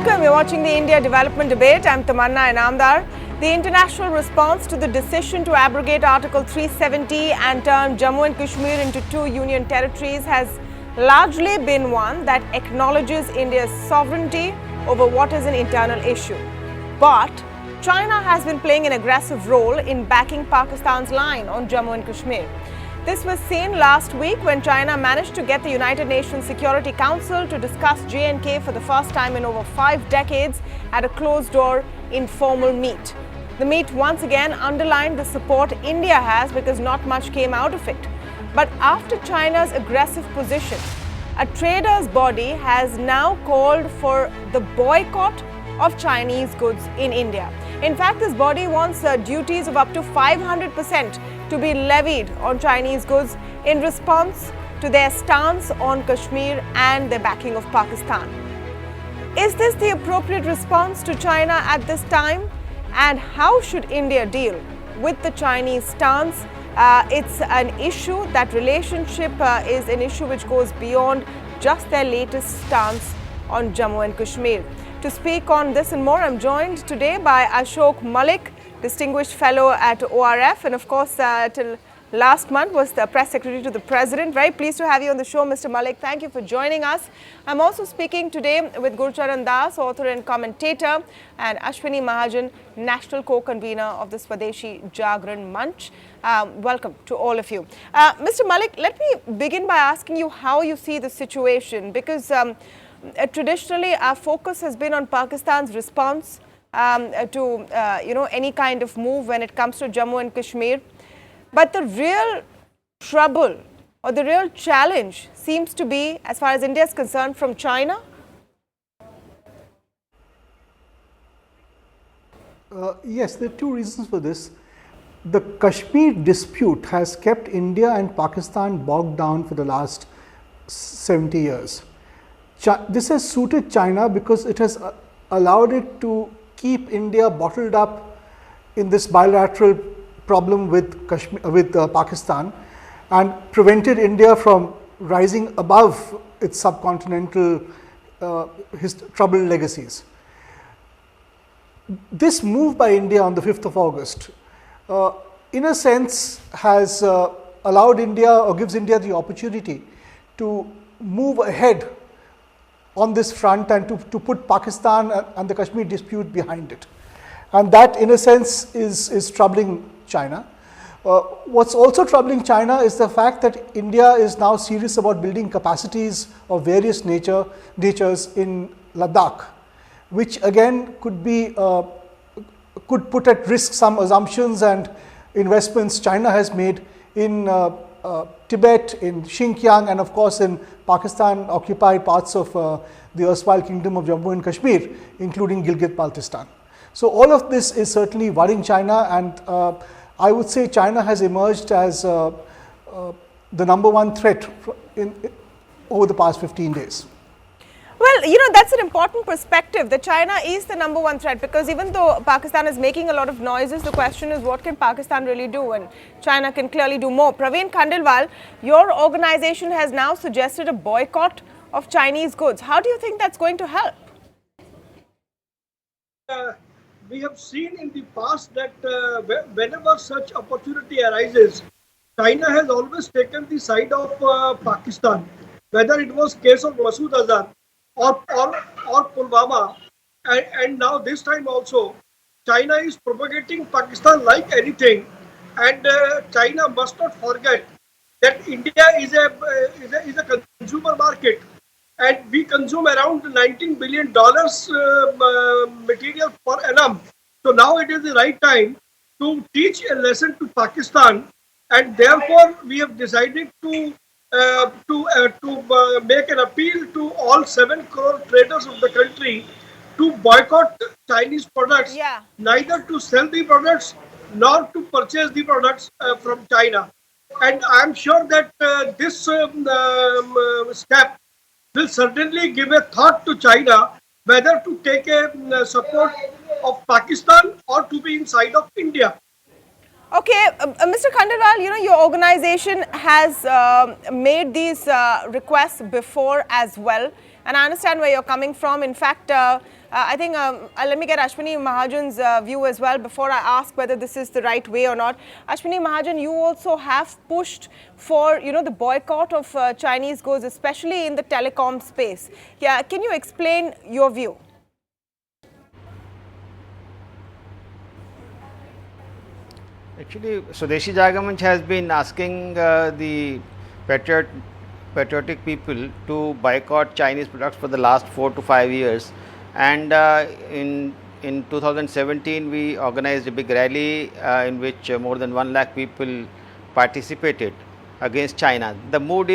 Welcome. You're watching the India Development Debate. I'm Tamanna Inamdar. The international response to the decision to abrogate Article 370 and turn Jammu and Kashmir into two union territories has largely been one that acknowledges India's sovereignty over what is an internal issue. But China has been playing an aggressive role in backing Pakistan's line on Jammu and Kashmir. This was seen last week when China managed to get the United Nations Security Council to discuss J&K for the first time in over 5 decades at a closed-door informal meet. The meet once again underlined the support India has because not much came out of it. But after China's aggressive position, a traders' body has now called for the boycott of Chinese goods in India. In fact, this body wants duties of up to 500% to be levied on Chinese goods in response to their stance on Kashmir and their backing of Pakistan. Is this the appropriate response to China at this time? And how should India deal with the Chinese stance? It's an issue, that relationship is an issue which goes beyond just their latest stance on Jammu and Kashmir. To speak on this and more, I'm joined today by Ashok Malik, Distinguished Fellow at ORF, and of course, till last month was the Press Secretary to the President. Very pleased to have you on the show, Mr. Malik. Thank you for joining us. I'm also speaking today with Gurcharan Das, author and commentator, and Ashwini Mahajan, National Co-Convener of the Swadeshi Jagran Manch. Welcome to all of you. Mr. Malik, let me begin by asking you how you see the situation, because traditionally our focus has been on Pakistan's response to any kind of move when it comes to Jammu and Kashmir. But the real trouble or the real challenge seems to be, as far as India is concerned, from China. Yes, there are two reasons for this. The Kashmir dispute has kept India and Pakistan bogged down for the last 70 years. This has suited China because it has allowed it to keep India bottled up in this bilateral problem with Pakistan, and prevented India from rising above its subcontinental troubled legacies. This move by India on the 5th of August, in a sense, has allowed India, or gives India the opportunity to move ahead on this front and to put Pakistan and the Kashmir dispute behind it. And that, in a sense, is troubling China. What's also troubling China is the fact that India is now serious about building capacities of various natures in Ladakh, which again could put at risk some assumptions and investments China has made in Tibet, in Xinjiang, and of course in Pakistan-occupied parts of the erstwhile kingdom of Jammu and Kashmir, including Gilgit-Baltistan. So all of this is certainly worrying China, and I would say China has emerged as the #1 threat over the past 15 days. Well, that's an important perspective, that China is the #1 threat, because even though Pakistan is making a lot of noises, the question is what can Pakistan really do, and China can clearly do more. Praveen Khandelwal, your organization has now suggested a boycott of Chinese goods. How do you think that's going to help? We have seen in the past that whenever such opportunity arises, China has always taken the side of Pakistan, whether it was case of Masood Azhar or Pulwama, and now this time also, China is propagating Pakistan like anything, and China must not forget that India is a consumer market, and we consume around $19 billion material per annum. So now it is the right time to teach a lesson to Pakistan, and therefore we have decided to make an appeal to all 7 crore traders of the country to boycott Chinese products, neither to sell the products nor to purchase the products from China. And I am sure that this step will certainly give a thought to China whether to take a support of Pakistan or to be inside of India. Okay, Mr. Khandelwal, your organization has made these requests before as well, and I understand where you're coming from. In fact, I think let me get Ashwini Mahajan's view as well before I ask whether this is the right way or not. Ashwini Mahajan, you also have pushed for, the boycott of Chinese goods, especially in the telecom space. Yeah, can you explain your view? Actually, Swadeshi Jagamanch has been asking the patriotic people to boycott Chinese products for the last 4 to 5 years, and in 2017 we organized a big rally in which more than 1 lakh people participated against China. The mood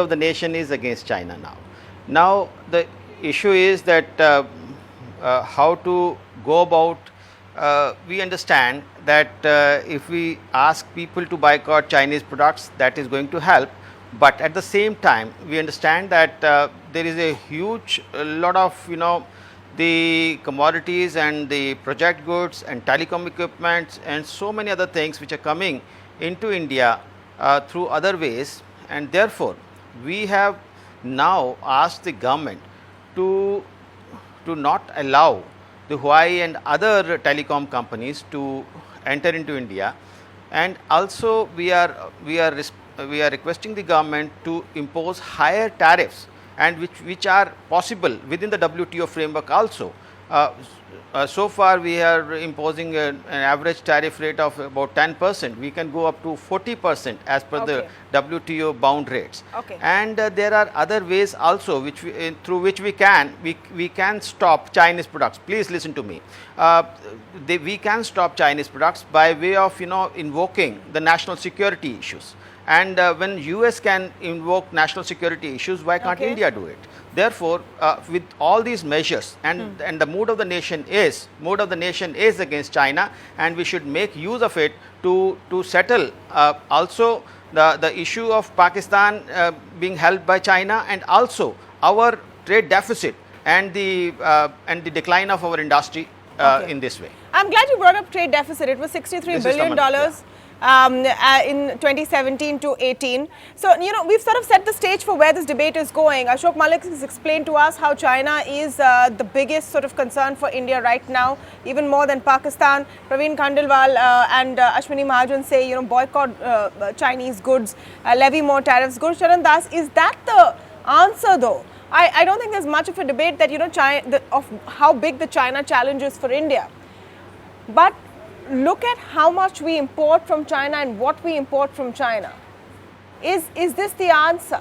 of the nation is against China now. Now the issue is that how to go about. We understand that if we ask people to boycott Chinese products, that is going to help, but at the same time we understand that there is a huge lot of the commodities and the project goods and telecom equipments and so many other things which are coming into India through other ways, and therefore we have now asked the government to not allow the Huawei and other telecom companies to enter into India, and also we are requesting the government to impose higher tariffs, and which are possible within the WTO framework also. So far we are imposing an average tariff rate of about 10%. We can go up to 40% as per the WTO bound rates. Okay. And there are other ways also through which we can stop Chinese products. Please listen to me. We can stop Chinese products by way of invoking the national security issues. And when US can invoke national security issues, why can't India do it? Therefore, with all these measures, and the mood of the nation is against China, and we should make use of it to settle also the issue of Pakistan being held by China, and also our trade deficit and the decline of our industry in this way. I'm glad you brought up trade deficit. It was $63 billion. In 2017 to 18. So, we've sort of set the stage for where this debate is going. Ashok Malik has explained to us how China is the biggest sort of concern for India right now, even more than Pakistan. Praveen Khandelwal and Ashwini Mahajan say, boycott Chinese goods, levy more tariffs. Gurcharan Das, is that the answer though? I don't think there's much of a debate that, of how big the China challenge is for India. But look at how much we import from China and what we import from China. Is this the answer?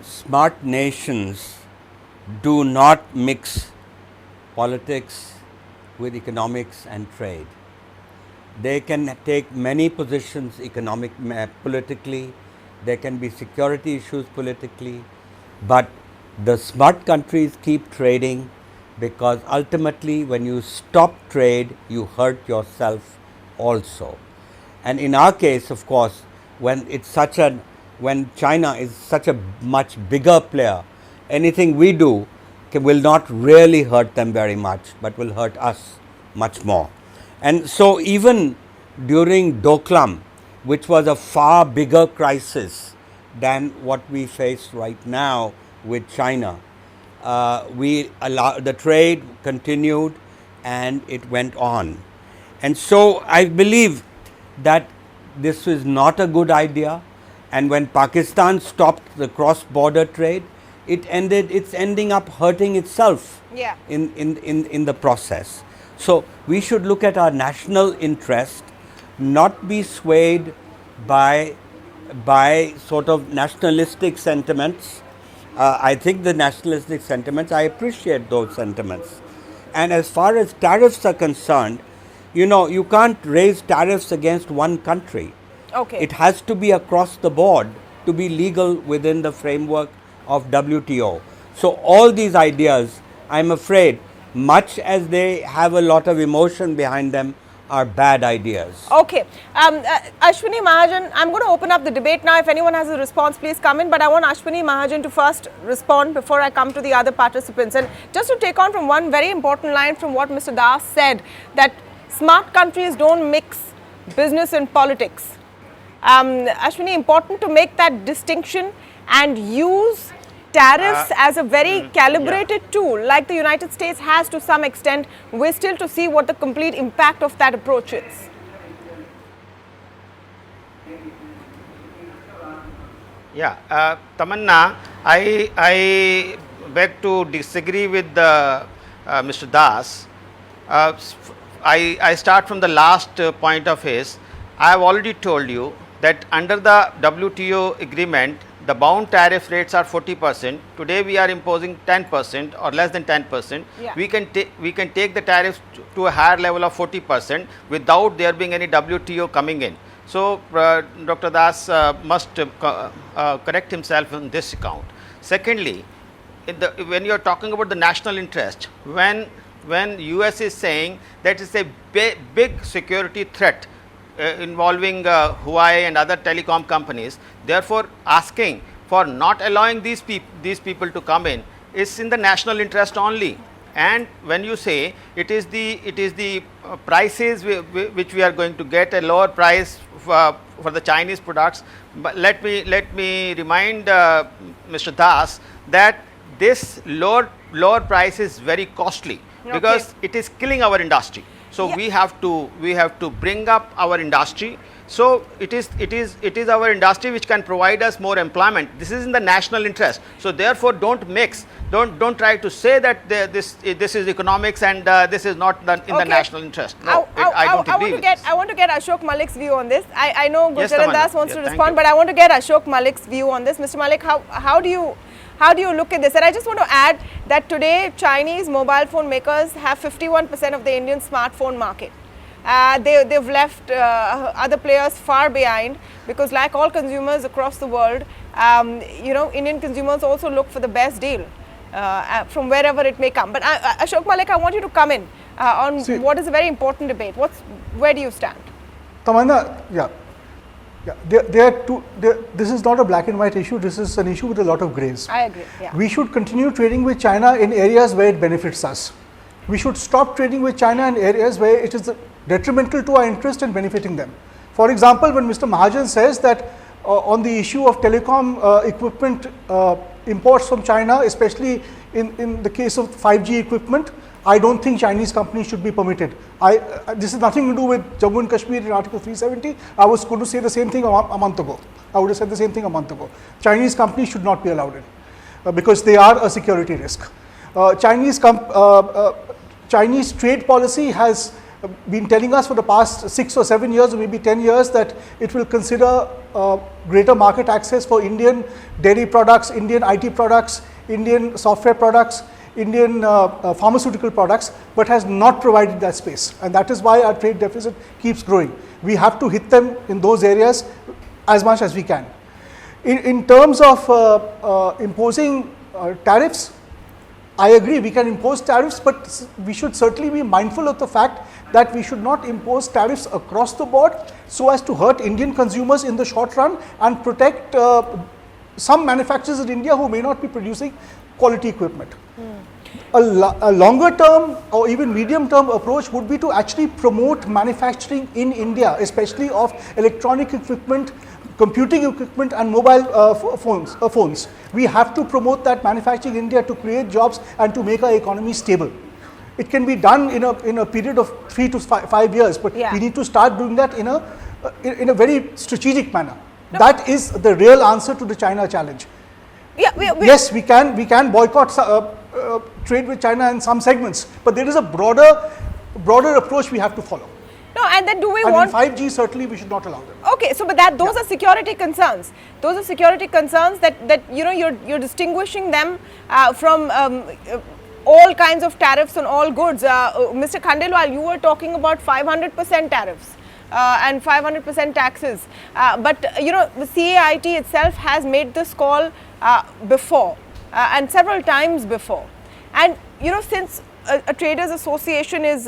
Smart nations do not mix politics with economics and trade. They can take many positions politically, there can be security issues politically, but the smart countries keep trading, because ultimately when you stop trade, you hurt yourself also. And in our case, of course, when China is such a much bigger player, anything we do will not really hurt them very much, but will hurt us much more. And so even during Doklam, which was a far bigger crisis than what we face right now with China, the trade continued and it went on. And so I believe that this is not a good idea, and when Pakistan stopped the cross-border trade, it's ending up hurting itself in the process. So we should look at our national interest, not be swayed by sort of nationalistic sentiments. I think the nationalistic sentiments, I appreciate those sentiments. And as far as tariffs are concerned, you can't raise tariffs against one country. Okay. It has to be across the board to be legal within the framework of WTO. So all these ideas, I'm afraid, much as they have a lot of emotion behind them, are bad ideas. Okay. Ashwini Mahajan, I'm going to open up the debate now. If anyone has a response, please come in. But I want Ashwini Mahajan to first respond before I come to the other participants. And just to take on from one very important line from what Mr. Das said, that smart countries don't mix business and politics. Ashwini, important to make that distinction and use tariffs as a very calibrated tool, like the United States has to some extent. We're still to see what the complete impact of that approach is. Yeah, Tamanna, I beg to disagree with Mr. Das. I start from the last point of his. I have already told you that under the WTO agreement, the bound tariff rates are 40%. Today we are imposing 10% or less than 10%. Yeah. We can take the tariffs to a higher level of 40% without there being any WTO coming in. So Dr. Das must correct himself on this account. Secondly, when you are talking about the national interest, when US is saying that it's a big security threat involving Huawei and other telecom companies, therefore asking for not allowing these people to come in is in the national interest only. And when you say it is the prices which we are going to get a lower price for the Chinese products, but let me remind Mr. Das that this lower price is very costly because it is killing our industry. So we have to bring up our industry. So it is our industry which can provide us more employment. This is in the national interest. So therefore, don't mix. Don't try to say that this is economics and this is not in the national interest. No, I don't agree with this. I want to get Ashok Malik's view on this. I know Yes, Gurcharan Tamanna. Das wants to Thank respond, you. but I want to get Ashok Malik's view on this. Mr. Malik, how do you look at this? And I just want to add that today Chinese mobile phone makers have 51% of the Indian smartphone market. They've left other players far behind because, like all consumers across the world, Indian consumers also look for the best deal from wherever it may come. But Ashok Malik, I want you to come in on what is a very important debate. Where do you stand? Tamanna, yeah. This is not a black and white issue. This is an issue with a lot of grays. I agree. Yeah. We should continue trading with China in areas where it benefits us. We should stop trading with China in areas where it is detrimental to our interest and benefiting them. For example, when Mr. Mahajan says that on the issue of telecom equipment imports from China, especially in the case of 5G equipment, I don't think Chinese companies should be permitted. This has nothing to do with Jammu and Kashmir in Article 370. I was going to say the same thing a month ago. I would have said the same thing a month ago. Chinese companies should not be allowed in because they are a security risk. Chinese trade policy has been telling us for the past 6 or 7 years or maybe 10 years that it will consider greater market access for Indian dairy products, Indian IT products, Indian software products, Indian pharmaceutical products, but has not provided that space, and that is why our trade deficit keeps growing. We have to hit them in those areas as much as we can. In terms of imposing tariffs, I agree we can impose tariffs, but we should certainly be mindful of the fact that we should not impose tariffs across the board so as to hurt Indian consumers in the short run and protect some manufacturers in India who may not be producing quality equipment. A longer term or even medium term approach would be to actually promote manufacturing in India, especially of electronic equipment, computing equipment and mobile phones. We have to promote that manufacturing in India to create jobs and to make our economy stable. It can be done in a period of 3 to 5 years, but we need to start doing that in a very strategic manner. No. That is the real answer to the China challenge. Yes, we can boycott trade with China in some segments, but there is a broader approach we have to follow. No, and then do we and want 5G? Certainly, we should not allow them. Okay, so but those are security concerns. Those are security concerns that you're distinguishing them from all kinds of tariffs on all goods. Mr. Khandelwal, you were talking about 500% tariffs and 500% taxes, but the CAIT itself has made this call before and several times before, and since a traders association is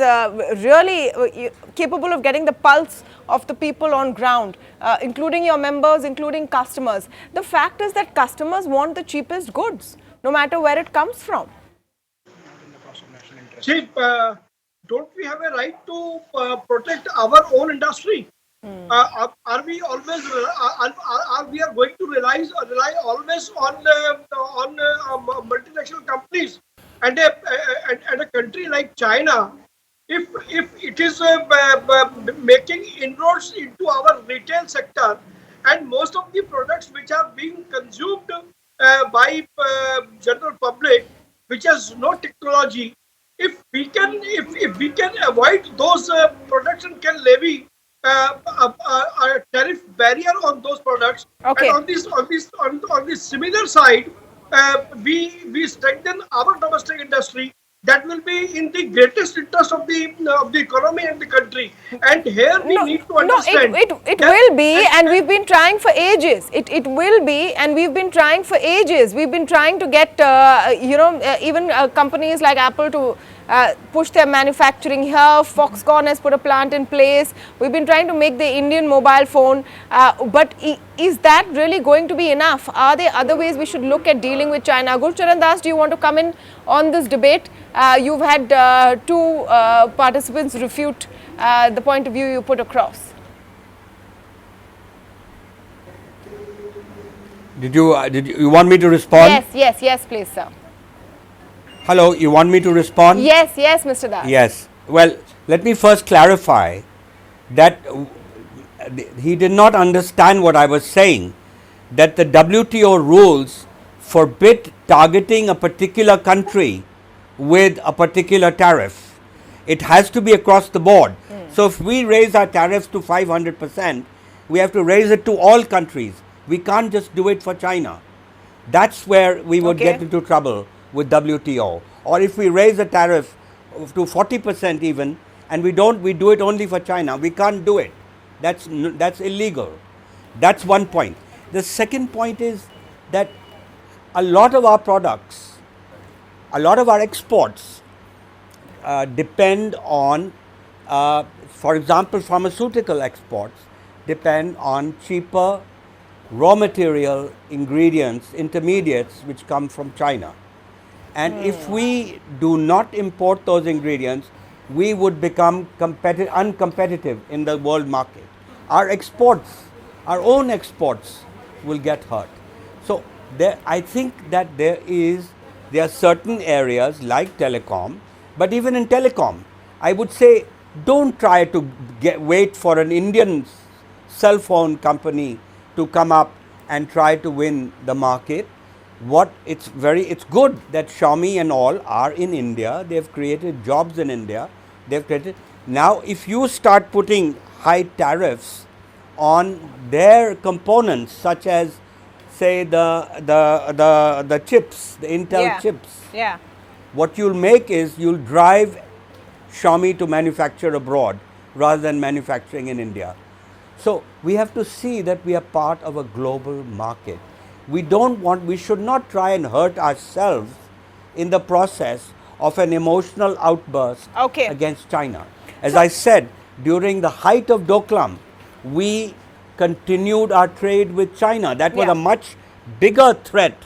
really capable of getting the pulse of the people on ground, including your members, including customers. The fact is that customers want the cheapest goods, no matter where it comes from. See, don't we have a right to protect our own industry? Are we always are we are going to rely always on multinational companies and a country like China? If it is making inroads into our retail sector, and most of the products which are being consumed by general public, which has no technology, if we can avoid those products and can levy a tariff barrier on those products, Okay. and on this similar side, we strengthen our domestic industry. That will be in the greatest interest of the economy and the country. And here we need to understand. No, it will be, and we've been trying for ages. It will be, and we've been trying for ages. We've been trying to get, even companies like Apple to push their manufacturing here. Foxconn has put a plant in place. We've been trying to make the Indian mobile phone. But is that really going to be enough? Are there other ways we should look at dealing with China? Gurcharan Das, do you want to come in on this debate? You've had two participants refute the point of view you put across. Did you want me to respond? Yes, please, sir. Hello, you want me to respond? Yes, Mr. Das. Yes. Well, let me first clarify that he did not understand what I was saying, that the WTO rules forbid targeting a particular country with a particular tariff. It has to be across the board. So if we raise our tariffs to 500%, we have to raise it to all countries. We can't just do it for China. That's where we would get into trouble with WTO. Or if we raise the tariff to 40% even, and we do it only for China, we can't do it. That's illegal. That's one point. The second point is that a lot of our products, a lot of our exports depend on, for example, pharmaceutical exports depend on cheaper raw material ingredients, intermediates which come from China. And if we do not import those ingredients, we would become uncompetitive in the world market. Our exports, our own exports will get hurt. So I think that there are certain areas like telecom, but even in telecom, I would say don't try to wait for an Indian cell phone company to come up and try to win the market. It's good that Xiaomi and all are in India. They've created jobs in India. Now if you start putting high tariffs on their components, such as say the chips, the Intel chips, what you'll make is you'll drive Xiaomi to manufacture abroad rather than manufacturing in India. So we have to see that we are part of a global market. We should not try and hurt ourselves in the process of an emotional outburst against China. As I said, during the height of Doklam, we continued our trade with China. That was a much bigger threat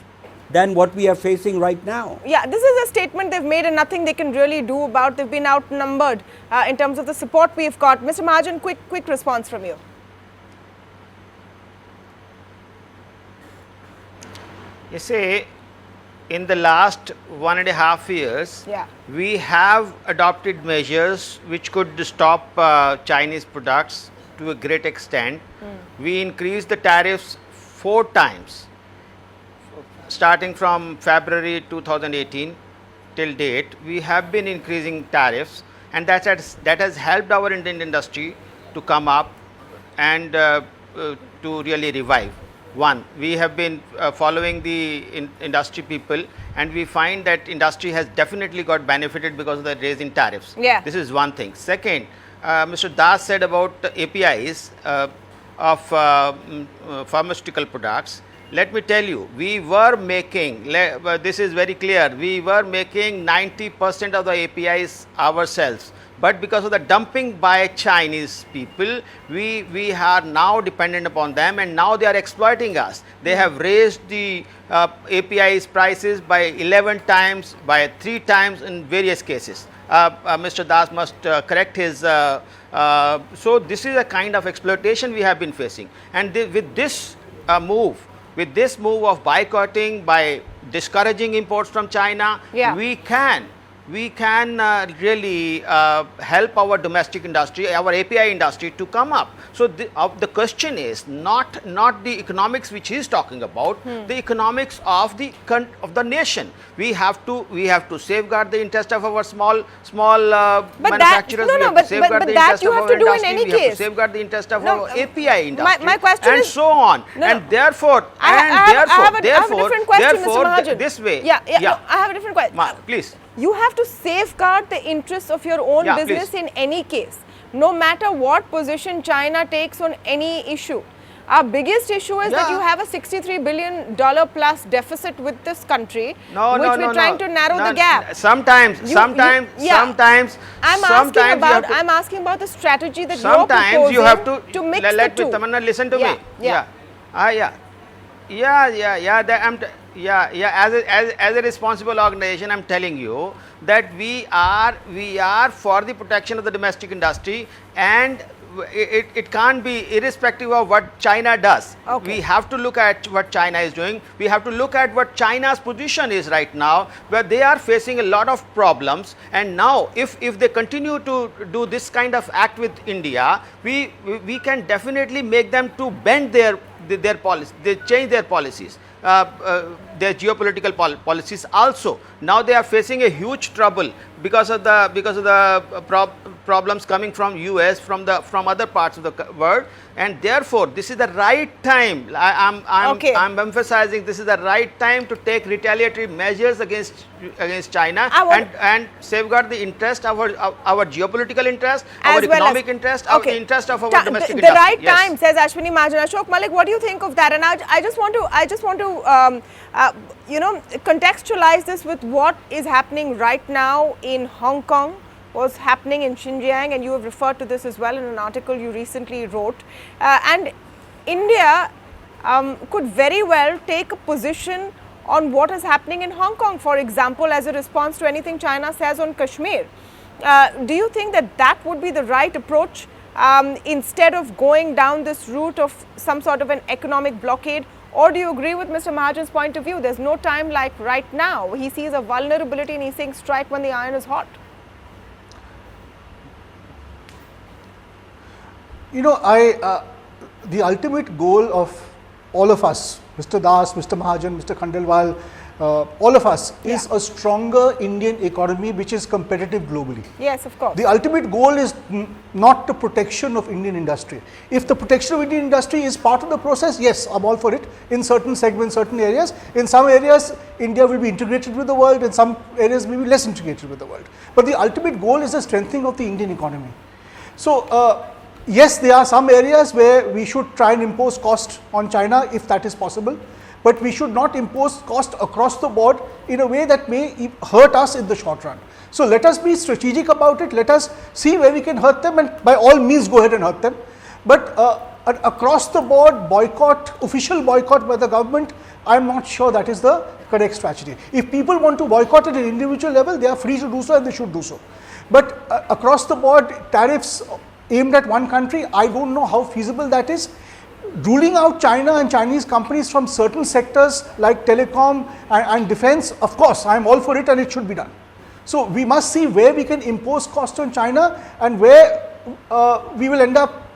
than what we are facing right now. Yeah, this is a statement they've made and nothing they can really do about. They've been outnumbered in terms of the support we've got. Mr. Mahajan, quick response from you. You see, in the last 1.5 years, we have adopted measures which could stop Chinese products to a great extent. We increased the tariffs 4 times, starting from February 2018 till date. We have been increasing tariffs, and that has helped our Indian industry to come up and to really revive. One, we have been following the industry people, and we find that industry has definitely got benefited because of the raise in tariffs. This is one thing. Second, Mr. Das said about the APIs of pharmaceutical products. let me tell you, we were making, this is very clear, we were making 90% of the APIs ourselves. But because of the dumping by Chinese people, we are now dependent upon them, and now they are exploiting us. They have raised the APIs prices by 11 times, by 3 times in various cases. Mr. Das must correct his, so this is a kind of exploitation we have been facing. And with this move of boycotting, by discouraging imports from China, we can really help our domestic industry, our API industry to come up. So the question is not the economics which he is talking about, the economics of the nation. We have to safeguard the interest of our small manufacturers. But that you have to do in any case. We have to safeguard the interest of our API industry. My question and is, so on. And therefore, I have a different question, Mr. Mahajan. This way. No, I have a different question. Please. You have to safeguard the interests of your own business in any case, no matter what position China takes on any issue. Our biggest issue is that you have a $63 billion plus deficit with this country, which we're trying to narrow the gap. Sometimes. I'm asking about the strategy that you're sometimes proposing you have to mix let the two. Tamanna, listen to me. As a responsible organization, I'm telling you that we are for the protection of the domestic industry, and it can't be irrespective of what China does. We have to look at what China is doing. We have to look at what China's position is right now, where they are facing a lot of problems. And now, if they continue to do this kind of act with India, we can definitely make them to bend their policy. They change their policies. Their geopolitical policies also. Now they are facing a huge trouble because of the problems coming from US, from other parts of the world, and therefore this is the right time. I'm emphasizing this is the right time to take retaliatory measures against China and safeguard the interest of our geopolitical interest, our economic interest, our interest of our domestic industry. The right time, says Ashwini Mahajan. Ashok Malik, what do you think of that? And I just want to contextualize this with what is happening right now in Hong Kong, what's happening in Xinjiang, and you have referred to this as well in an article you recently wrote. And India could very well take a position on what is happening in Hong Kong, for example, as a response to anything China says on Kashmir. Do you think that would be the right approach instead of going down this route of some sort of an economic blockade? Or do you agree with Mr. Mahajan's point of view? There's no time like right now. He sees a vulnerability and he's saying strike when the iron is hot. You know, the ultimate goal of all of us, Mr. Das, Mr. Mahajan, Mr. Khandelwal, all of us, is a stronger Indian economy which is competitive globally. Yes, of course. The ultimate goal is not the protection of Indian industry. If the protection of Indian industry is part of the process, yes, I'm all for it in certain segments, certain areas. In some areas, India will be integrated with the world, in some areas maybe less integrated with the world. But the ultimate goal is the strengthening of the Indian economy. So, yes, there are some areas where we should try and impose cost on China if that is possible, but we should not impose cost across the board in a way that may hurt us in the short run. So let us be strategic about it, let us see where we can hurt them, and by all means go ahead and hurt them. But across the board boycott, official boycott by the government, I am not sure that is the correct strategy. If people want to boycott at an individual level, they are free to do so and they should do so. But across the board tariffs aimed at one country, I don't know how feasible that is. Ruling out China and Chinese companies from certain sectors like telecom and defense, of course, I am all for it and it should be done. So we must see where we can impose cost on China and where we will end up,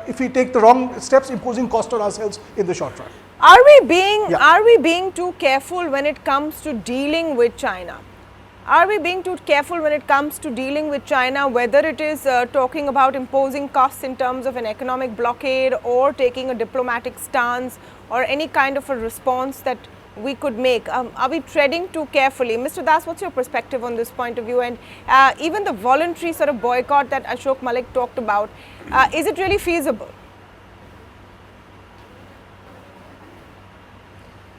if we take the wrong steps, imposing cost on ourselves in the short run. Are we being too careful when it comes to dealing with China? Are we being too careful when it comes to dealing with China, whether it is talking about imposing costs in terms of an economic blockade or taking a diplomatic stance or any kind of a response that we could make? Are we treading too carefully? Mr. Das, what's your perspective on this point of view? And even the voluntary sort of boycott that Ashok Malik talked about, is it really feasible?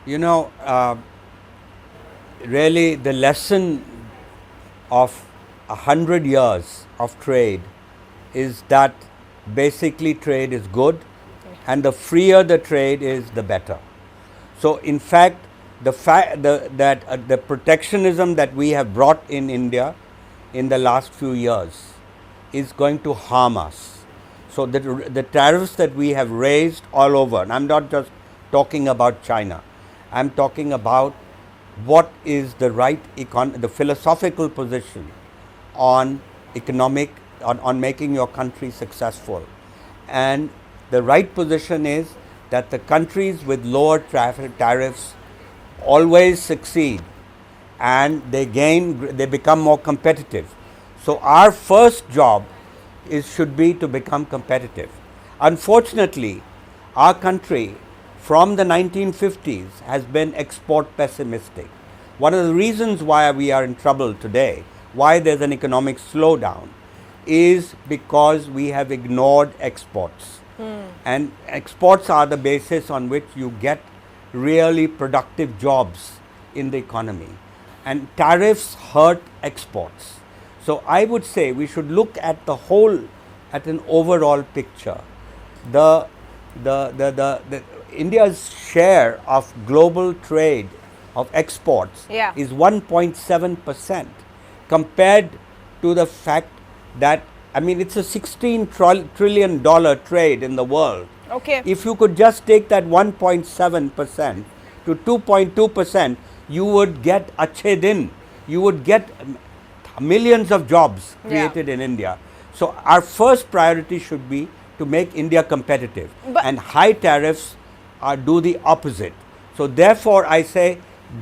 You know, really the lesson of 100 years of trade is that basically trade is good, and the freer the trade is, the better. So in fact, the protectionism that we have brought in India in the last few years is going to harm us. So the tariffs that we have raised all over, and I'm not just talking about China, I'm talking about what is the right the philosophical position on on making your country successful. And the right position is that the countries with lower tariffs always succeed, and they become more competitive. So our first job should be to become competitive. Unfortunately, our country from the 1950s has been export pessimistic. One of the reasons why we are in trouble today, why there's an economic slowdown, is because we have ignored exports. And exports are the basis on which you get really productive jobs in the economy. And tariffs hurt exports. So I would say we should look at the whole, at an overall picture. India's share of global trade of exports is 1.7% compared to the fact that, I mean, it's a $16 trillion trade in the world. Okay. If you could just take that 1.7% to 2.2%, you would get achhe din. You would get millions of jobs created in India. So our first priority should be to make India competitive, and high tariffs do the opposite. So therefore I say,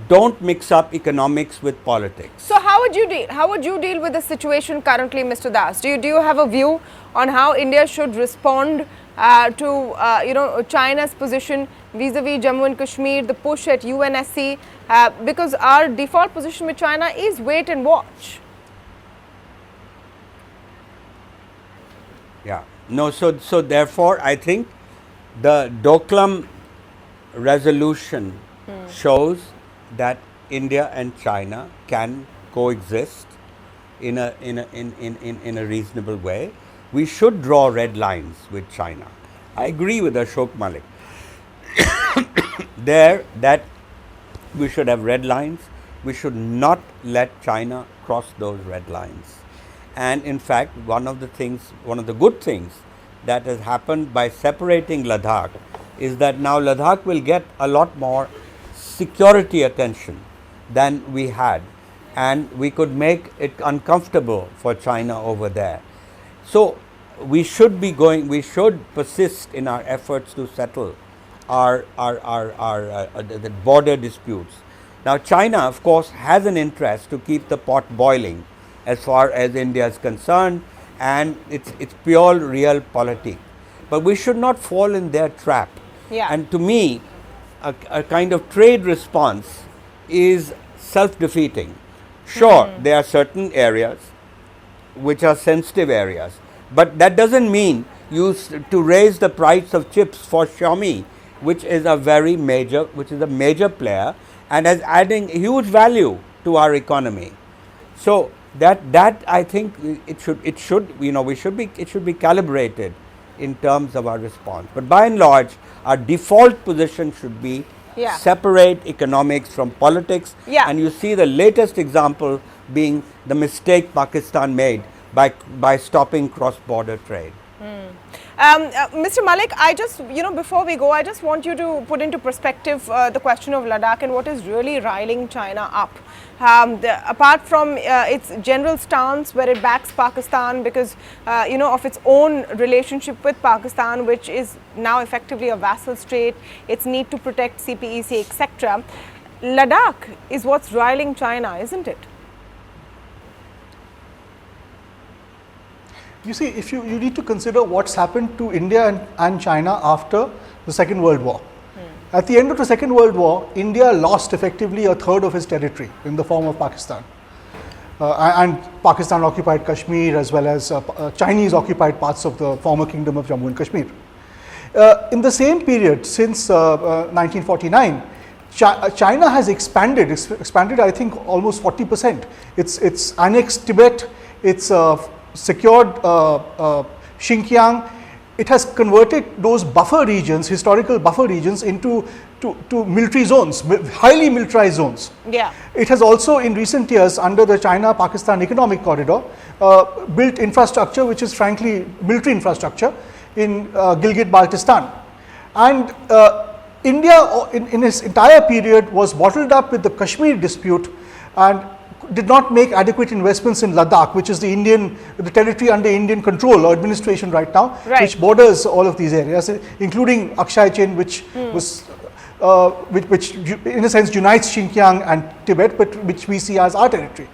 don't mix up economics with politics. So how would you deal with the situation currently, Mr. Das? Do you have a view on how India should respond to China's position vis-a-vis Jammu and Kashmir, the push at UNSC, because our default position with China is wait and watch? Yeah. No, so therefore I think the Doklam resolution shows that India and China can coexist in a reasonable way. We should draw red lines with China. I agree with Ashok Malik there that we should have red lines. We should not let China cross those red lines. And in fact, one of the good things that has happened by separating Ladakh is that now Ladakh will get a lot more security attention than we had, and we could make it uncomfortable for China over there. So we should persist in our efforts to settle our the border disputes. Now China, of course, has an interest to keep the pot boiling as far as India is concerned, and it's pure real politics. But we should not fall in their trap. And to me, a kind of trade response is self-defeating. Sure, there are certain areas which are sensitive areas, but that doesn't mean to raise the price of chips for Xiaomi, which is a major player and is adding huge value to our economy. So that I think it should be calibrated in terms of our response. But by and large, our default position should be separate economics from politics. And you see the latest example being the mistake Pakistan made by stopping cross-border trade. Mr. Malik, I just, before we go, I just want you to put into perspective the question of Ladakh and what is really riling China up. Apart from its general stance where it backs Pakistan because, of its own relationship with Pakistan, which is now effectively a vassal state, its need to protect CPEC, etc. Ladakh is what's riling China, isn't it? You see, if you need to consider what's happened to India and China after the Second World War. At the end of the Second World War, India lost effectively a third of its territory in the form of Pakistan. And Pakistan occupied Kashmir as well as Chinese occupied parts of the former kingdom of Jammu and Kashmir. In the same period, since 1949, China has expanded I think almost 40%. It's annexed Tibet, it's secured Xinjiang. It has converted those buffer regions, historical buffer regions, into to military zones, highly militarized zones. Yeah. It has also in recent years, under the China-Pakistan economic corridor, built infrastructure which is frankly military infrastructure in Gilgit-Baltistan. And India in its entire period was bottled up with the Kashmir dispute and did not make adequate investments in Ladakh, which is the territory under Indian control or administration right now, which borders all of these areas, including Akshay Chin, which was which in a sense unites Xinjiang and Tibet, but which we see as our territory.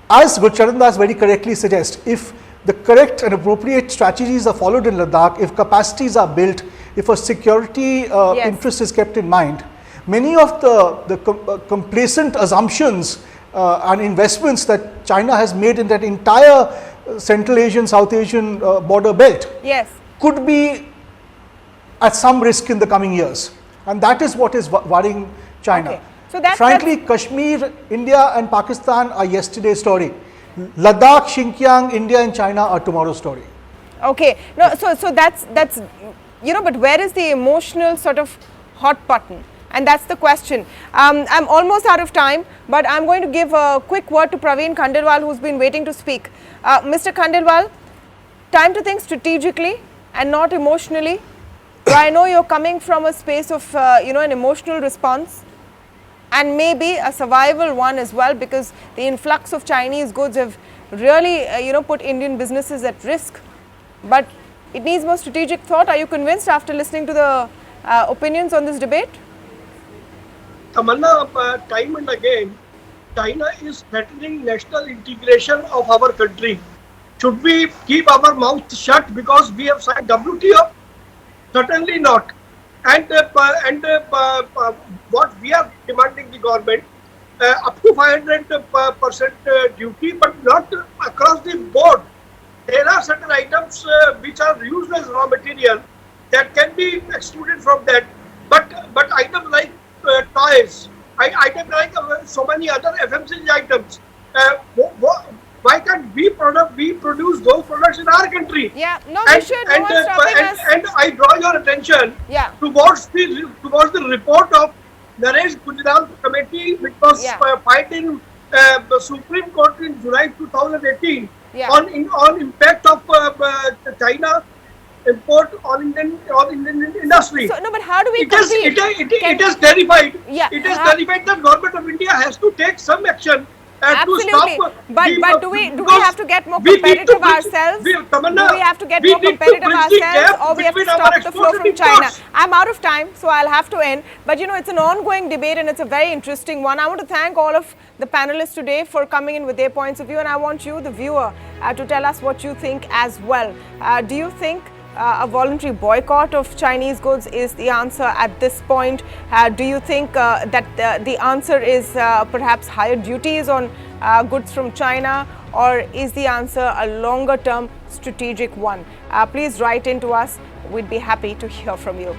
As Gurcharan Das very correctly suggests, if the correct and appropriate strategies are followed in Ladakh, if capacities are built, if a security interest is kept in mind, many of the complacent assumptions and investments that China has made in that entire Central Asian, South Asian border belt could be at some risk in the coming years. And that is what is worrying China. Okay. So frankly, Kashmir, India and Pakistan are yesterday's story. Ladakh, Xinjiang, India and China are tomorrow's story. Okay. No, so that's but where is the emotional sort of hot button? And that's the question. I'm almost out of time, but I'm going to give a quick word to Praveen Khandelwal, who's been waiting to speak. Mr. Khandelwal, time to think strategically and not emotionally. So I know you're coming from a space of an emotional response and maybe a survival one as well, because the influx of Chinese goods have really put Indian businesses at risk. But it needs more strategic thought. Are you convinced after listening to the opinions on this debate? Tamanna, time and again, China is threatening national integration of our country. Should we keep our mouth shut because we have signed WTO? Certainly not. And what we are demanding the government, up to 500% duty, but not across the board. There are certain items which are used as raw material that can be excluded from that. But items like toys, items like so many other FMCG items, why can't we produce those products in our country? Yeah, no, we should. And I draw your attention towards the report of Naresh Gujral Committee, which was filed in the Supreme Court in July 2018 on impact of China import on Indian industry. So, no, but how do we it is clarified. It is clarified that government of India has to take some action. Absolutely, but do we have to get more competitive ourselves? Do we have to get more competitive ourselves, or we have to stop the flow from China? I'm out of time, so I'll have to end. But it's an ongoing debate and it's a very interesting one. I want to thank all of the panelists today for coming in with their points of view, and I want you, the viewer, to tell us what you think as well. Do you think a voluntary boycott of Chinese goods is the answer at this point? Do you think that the answer is perhaps higher duties on goods from China, or is the answer a longer term strategic one? Please write in to us. We'd be happy to hear from you.